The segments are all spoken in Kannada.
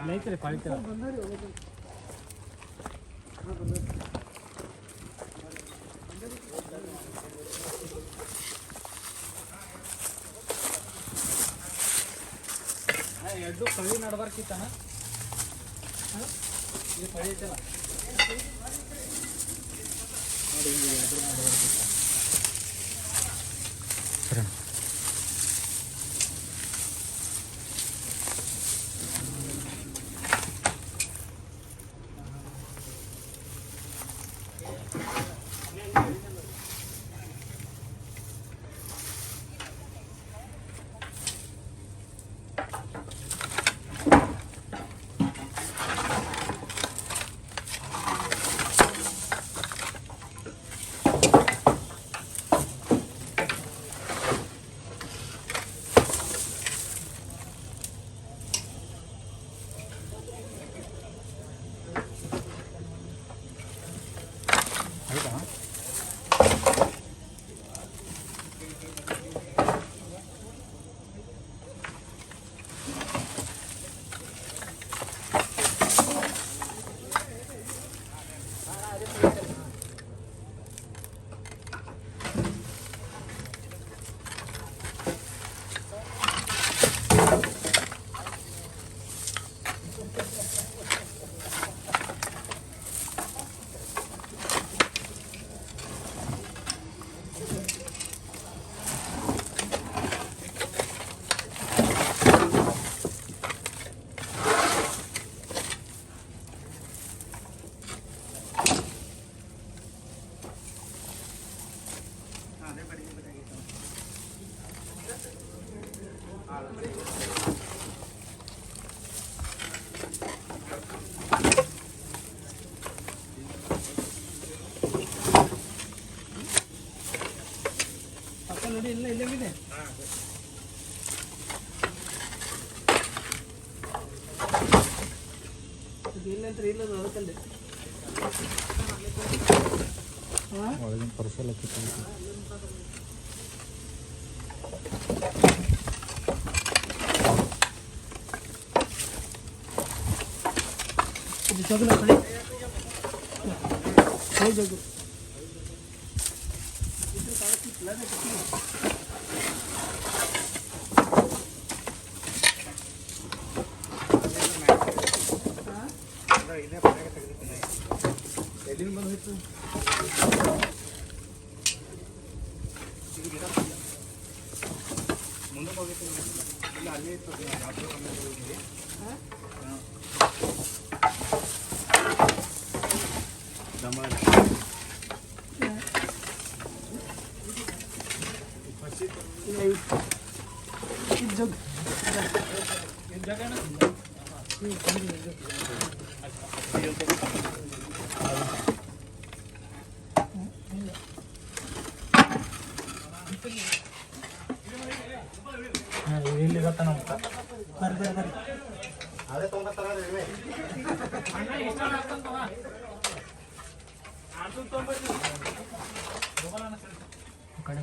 ನೈತ್ರಿ ಪಾಳಿತ ಎರಡು ಕಳಿ ನಡ್ಬಾರ್ಕಿತ್ತಾನ ಇದು ಕಳಿ ಐತಲ್ಲ ನೋಡಿ ಇಲ್ಲಿ ಎರಡು ನಡ್ಬಾರ್ಕಿತ್ತ ನೋಡಿ ಇಲ್ಲ ಇಲ್ಲೇ ಇದೆ ಇಲ್ಲಂತ ಇಲ್ಲ ಅದಕ್ಕಲ್ಲೇ ಒಳಗಿನ ಪರ್ಸಲ್ ಜಗಲ ಕಡೆ ಹೋಗಿ ಜಗು ಇದ್ರ ಕಾಲಕ್ಕೆ ಪ್ಲಾನ್ ಹಾಕಿ ಇಲ್ಲೇ ಪರಗೆ ತೆಗೆದಿದ್ದೀನಿ ಎಲ್ಲಿಂದ ಬಂದು ಹೋಯ್ತು ಇದು ಗಿಡ ಮುಂದೆ ಹೋಗಿತ್ತು ಇಲ್ಲ ಅಲ್ಲೇ ಇತ್ತು ರಾತ್ರಿ ಹೋಗಿದ್ವಿ ದಮಣ ಇದು ಜಗ್ ಇದು ಜಗಣ ಇಲ್ಲಿ ಗೊತ್ತಾನ ಬರ್ರಿ ಬರ್ರಿ ಅದೇ ತೊಗೊಂಡ್ತಾರ ಕಡೆ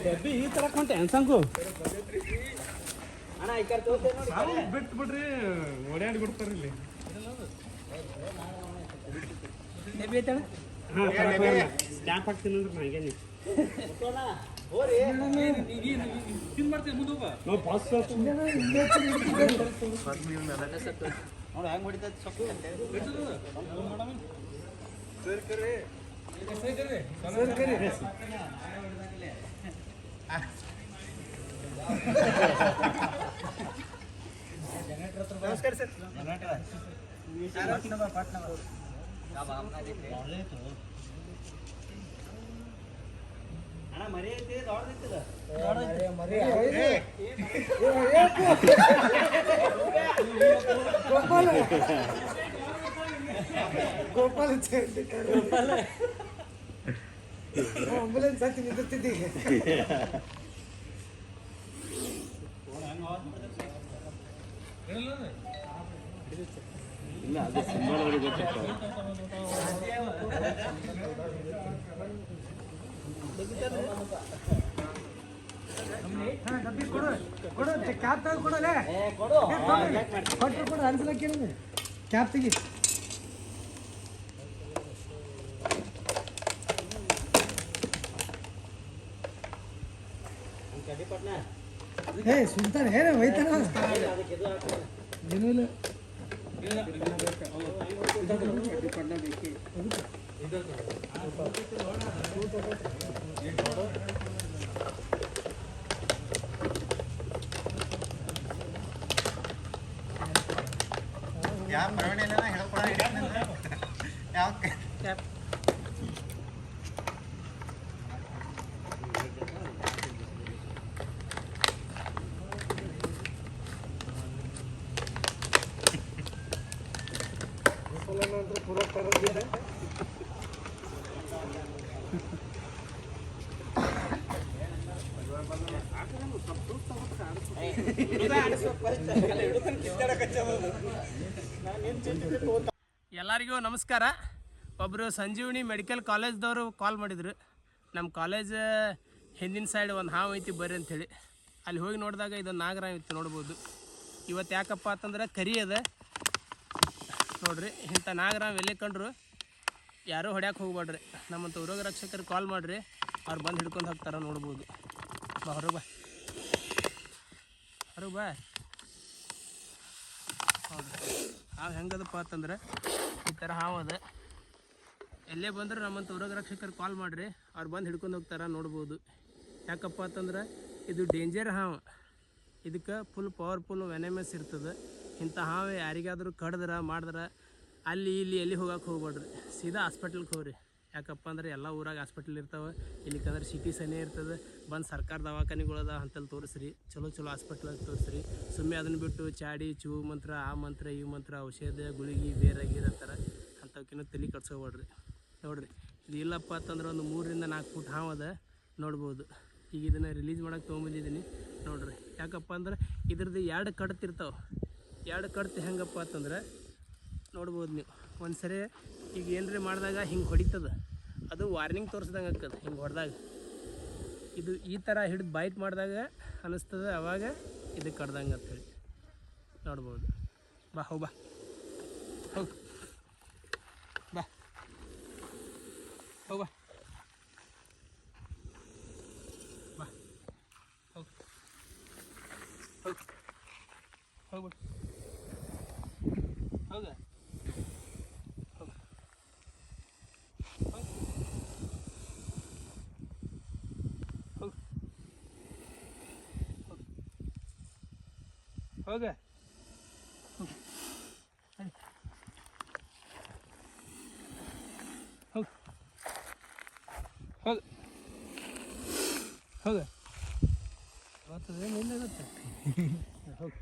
ಡಬ್ಬಿ ಈ ತರ ಕೊಂಟೆ ಅನ್ಸಂಗು ಅಣ್ಣ ಈ ಕಡೆ ತೋರ್ಸೆ ನೋಡಿ ಬಿಟ್ಟು ಬಿಡ್ರಿ ಓಡಾಡಿ ಬಿಡ್ತಾರ ಇಲ್ಲಿ ಸ್ಟ್ಯಾಂಪ್ ಹಾಕ್ತೀನಿ ಅಂದ್ರೆ ನನಗೆ ನಾವು ಪಾಸ್ ನೋಡಿ ಹೆಂಗೆ ಹೊಡಿತೈತೆ ಸೊಪ್ಪು नमस्कार सर ಅಣ್ಣ ಮರಿ ಐತಿ ದೊಡ್ಡದೈತಿಲ್ಲ ಗೋಪಾಲ ಆಂಬುಲೆನ್ಸ್ ಹತ್ತಿ ನಿಂತಿದ್ದಿ ಇಲ್ಲ ಅದು ಸಿಂಬಳವರೆಗೆ ಗೊತ್ತಿತ್ತು ಕೊಡು ಕ್ಯಾಪ್ ತೆಗೆದು ಕೊಡಲೇ ಕೊಟ್ಟರು ಕೊಡು ಅನ್ಸಲಕ್ಕೆ ಕ್ಯಾಪ್ ತೆಗಿ ಏ ಸುಲ್ತಾನ ಏನ ಒಯ್ತಾನ ಏನೂ ಇಲ್ಲ ಯಾವ ಬರವಣಿಗೆಲ್ಲ ಹೇಳ್ಕೊಡ ಯಾವ ಪೂರ ತರದಿದೆ ಎಲ್ಲರಿಗೂ ನಮಸ್ಕಾರ. ಒಬ್ಬರು ಸಂಜೀವಿನಿ ಮೆಡಿಕಲ್ ಕಾಲೇಜ್ದವರು ಕಾಲ್ ಮಾಡಿದ್ರು. ನಮ್ಮ ಕಾಲೇಜ್ ಹಿಂದಿನ ಸೈಡ್ ಒಂದು ಹಾವು ಐತಿ ಬರ್ರಿ ಅಂಥೇಳಿ. ಅಲ್ಲಿ ಹೋಗಿ ನೋಡಿದಾಗ ಇದೊಂದು ನಾಗರಾಮ ಇತ್ತು ನೋಡ್ಬೋದು. ಇವತ್ತು ಯಾಕಪ್ಪ ಅಂತಂದ್ರೆ ಕರಿ ಅದ ನೋಡ್ರಿ. ಇಂಥ ನಾಗರಾಮ ಎಲ್ಲಿ ಕಂಡ್ರು ಯಾರೂ ಹೊಡ್ಯಾಕೆ ಹೋಗ್ಬೇಡ್ರಿ. ನಮ್ಮಂಥ ರೋಗ ರಕ್ಷಕರು ಕಾಲ್ ಮಾಡಿರಿ, ಅವ್ರು ಬಂದು ಹಿಡ್ಕೊಂಡು ಹೋಗ್ತಾರ ನೋಡ್ಬೋದು. ಬಾ ಹೊರಗೆ ಬಾ ಹೊರಗೆ ಬಾ. ಹೌದು ಹಾವು ಹೆಂಗದಪ್ಪ ಅಂತಂದ್ರೆ ಈ ಥರ ಹಾವು ಅದ. ಎಲ್ಲೇ ಬಂದ್ರೆ ನಮ್ಮಂಥ ರೋಗ ರಕ್ಷಕರು ಕಾಲ್ ಮಾಡಿರಿ, ಅವ್ರು ಬಂದು ಹಿಡ್ಕೊಂಡು ಹೋಗ್ತಾರ ನೋಡ್ಬೋದು. ಯಾಕಪ್ಪ ಅಂತಂದ್ರೆ ಇದು ಡೇಂಜರ್ ಹಾವು. ಇದಕ್ಕೆ ಫುಲ್ ಪವರ್ಫುಲ್ ವೆನಮಸ್ ಇರ್ತದೆ. ಇಂಥ ಹಾವು ಯಾರಿಗಾದರೂ ಕಡ್ದ್ರೆ ಮಾಡಿದ್ರೆ ಅಲ್ಲಿ ಇಲ್ಲಿ ಎಲ್ಲಿ ಹೋಗಕ್ಕೆ ಹೋಗ್ಬೇಡ್ರಿ, ಸೀದಾ ಹಾಸ್ಪಿಟ್ಲಿಗೆ ಹೋಗ್ರಿ. ಯಾಕಪ್ಪ ಅಂದ್ರೆ ಎಲ್ಲ ಊರಾಗ ಹಾಸ್ಪಿಟ್ಲ್ ಇರ್ತಾವೆ. ಇಲ್ಲಿಕಂದ್ರೆ ಸಿಟಿ ಸನೇ ಇರ್ತದೆ. ಬಂದು ಸರ್ಕಾರ ದವಾಖಾನೆಗಳದ ಅಂತಲ್ಲಿ ತೋರಿಸ್ರಿ, ಚಲೋ ಚಲೋ ಹಾಸ್ಪಿಟ್ಲಾಗ ತೋರಿಸ್ರಿ. ಸುಮ್ಮನೆ ಅದನ್ನು ಬಿಟ್ಟು ಚಾಡಿ ಚೂ ಮಂತ್ರ ಆ ಮಂತ್ರ ಈ ಮಂತ್ರ ಔಷಧ ಗುಳಿಗೆ ಬೇರೆ ಗೀರಂತಾರ ಅಂಥವಕ್ಕಿನ್ನೂ ತಲೆ ಕಟ್ಸೋಬೇಡ್ರಿ. ನೋಡಿರಿ ಇದು ಇಲ್ಲಪ್ಪ ಅಂತಂದ್ರೆ ಒಂದು 3 ರಿಂದ 4 ಫುಟ್ ಹಾವು ಅದ ನೋಡ್ಬೋದು. ಈಗ ಇದನ್ನು ರಿಲೀಸ್ ಮಾಡೋಕ್ಕೆ ತೊಗೊಂಬಂದಿದ್ದೀನಿ ನೋಡ್ರಿ. ಯಾಕಪ್ಪ ಅಂದ್ರೆ ಇದ್ರದ್ದು 2 ಕಡ್ತಿರ್ತಾವೆ. 2 ಕಡ್ತು ಹೆಂಗಪ್ಪ ಅಂತಂದ್ರೆ ನೋಡ್ಬೋದು ನೀವು. ಒಂದು ಸರಿ ಈಗ ಏನರೇ ಮಾಡಿದಾಗ ಹಿಂಗೆ ಹೊಡಿತದ, ಅದು ವಾರ್ನಿಂಗ್ ತೋರಿಸ್ದಂಗೆ ಆಗ್ತದೆ. ಹಿಂಗೆ ಹೊಡೆದಾಗ ಇದು ಈ ಥರ ಹಿಡಿದು ಬೈಟ್ ಮಾಡಿದಾಗ ಅನ್ನಿಸ್ತದೆ, ಅವಾಗ ಇದು ಕಡ್ದಂಗೆ ಅಂತೇಳಿ ನೋಡ್ಬೋದು. ಬಾ ಹೋಗಿ ಬಾ ಹೋಗಿ ಬಾ ಹೋಗಿ ಬಾ ಬಾ ಹೋಗಿ ಹೋಗಿ ಹೋಗ್ಬಿಟ್ಟು ಹೋಗ ಹೋಗ ಹೋಗ ಹೋಗ ಹೋಗ ಬರ್ತದೆ ನಿಲ್ಲಾಗತ್ತೆ. ಹೋಗಿ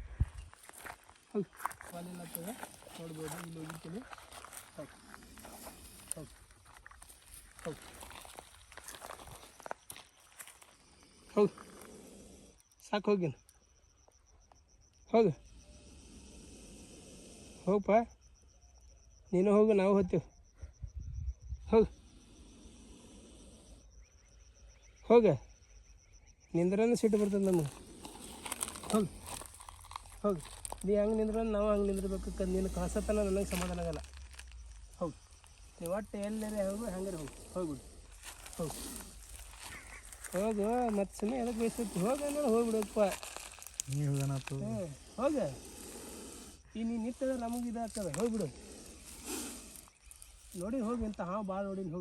ಹೋಗಿ ಕಾಲಿಲ್ಲಾಗ್ತದೆ ನೋಡ್ಬೋದು. ಇಲ್ಲಿ ಹೋಗಿರ್ತೀನಿ. ಹೋಗಿ ಹೋಗಿ ಹೋಗಿ ಹೋಗಿ ಸಾಕು ಹೋಗಿನ ಹೋಗು ಹೋಗಪ್ಪ. ನೀನು ಹೋಗು, ನಾವು ಹೋಗ್ತೀವಿ. ಹೋಗು ಹೋಗ. ನಿಂದ್ರನ್ನು ಸಿಟ್ಟು ಬರ್ತದೆ ನಮಗೆ. ಹೋಗಿ ಹೋಗಿ ನೀ ಹಂಗೆ ನಿಂದ್ರ ನಾವು ಹಂಗೆ ನಿಂದಿರ್ಬೇಕು. ನೀನು ಕಾಸತನ ನನಗೆ ಸಮಾಧಾನ ಆಗಲ್ಲ. ಹೋಗಿ ನೀವು ಒಟ್ಟು ಎಲ್ಲರೇ ಹೋಗು ಹಂಗಾರೆ ಹೋಗ್ಬಿಡು ಹೋಗು ಮತ್ತು ಸುಮ್ಮನೆ ಎದಕ್ಕೆ ಬಯಸುತ್ತೆ ಹೋಗ ಹೋಗ್ಬಿಡಪ್ಪ ನೀವು ಹೋಗೋಣತ್ತು ಹೋಗ ಈ ನೀನು ನಿಂತಂದ್ರೆ ನಮಗೆ ಇದಾಗ್ತದೆ ಹೋಗ್ಬಿಡು ನೋಡಿ ಹೋಗಿ ಅಂತ ಹಾಂ ಭಾಳ ನೋಡಿನಿ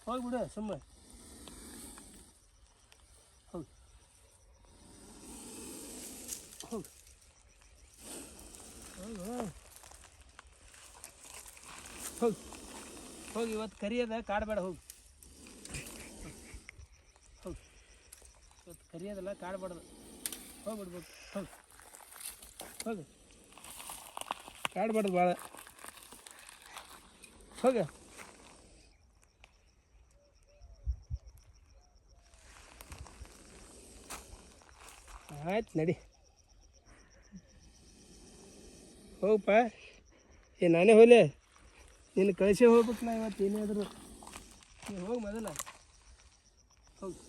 ಹೋಗ್ಬಿಡು ಸುಮ್ಮನೆ ಹೋಗಿ ಇವತ್ತು ಕರಿಯದ ಕಾಡಬೇಡ ಹೋಗಿ ಇವತ್ತು ಕರಿಯೋದಲ್ಲ ಕಾಡಬಾರ್ದು ಹೋಗ್ಬಿಡ್ಬೇಕು ಹೋಗಿ ಕಾಡಬಾರ್ದು ಭಾಳ ಹೋಗ ಆಯ್ತು ನಡಿ ಹೋಗಪ್ಪ ನಾನೇ ಹೋಗ್ಲೆ ನೀನು ಕಳಿಸೇ ಹೋಗ್ಬೇಕು ನಾ ಇವತ್ತು ಏನೇ ಆದರೂ ನೀವು ಹೋಗಿ ಮೊದಲ ಹೋಗಿ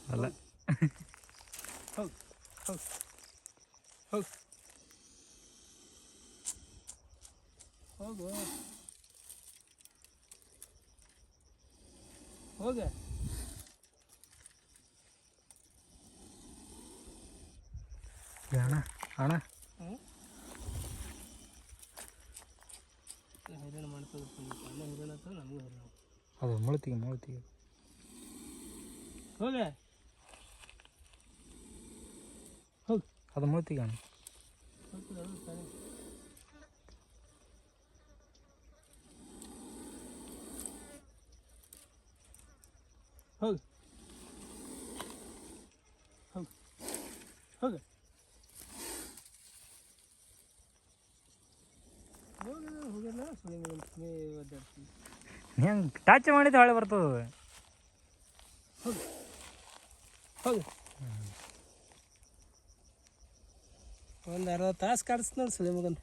ಅಲ್ಲ ಹೋಗಿ ಹೋಗಿ ಹೋಗು ಹೋಗ ಅಣ್ಣ ಹೈರಾಣ ಮಾಡ್ತದೆ ಅಣ್ಣ ಹೈರಾಣ ಆಗ್ತದೆ ನಮಗೂ ಹೈರಾಣ ಅದು ಮುಳ್ತಿಗೆ ಹೋಗ ಹೋಗಿ ಅದು ಮುಳ್ತಿಗೆ ಅಣ್ಣ ಹೋಗಿ ಹೋಗಿ ಹೋಗಿ ಹೋಗಲ್ಲ ಸುಮ್ಮನೆ ಒದ್ದಾಡ್ತೀನಿ ಹೆಂಗೆ ಟಚ್ ಮಾಡಿದ್ದು ಹೊಳೆ ಬರ್ತದೆ ಹೋಗಿ ಹೋಗಿ ಒಂದು ಅರ್ಧ ತಾಸು ಕಾಡಿಸ್ ನೋಡಿ ಸುಳಿ ಮಗನ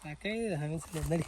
ಯಾಕೆ ಹಂಗೆ ನಡಿ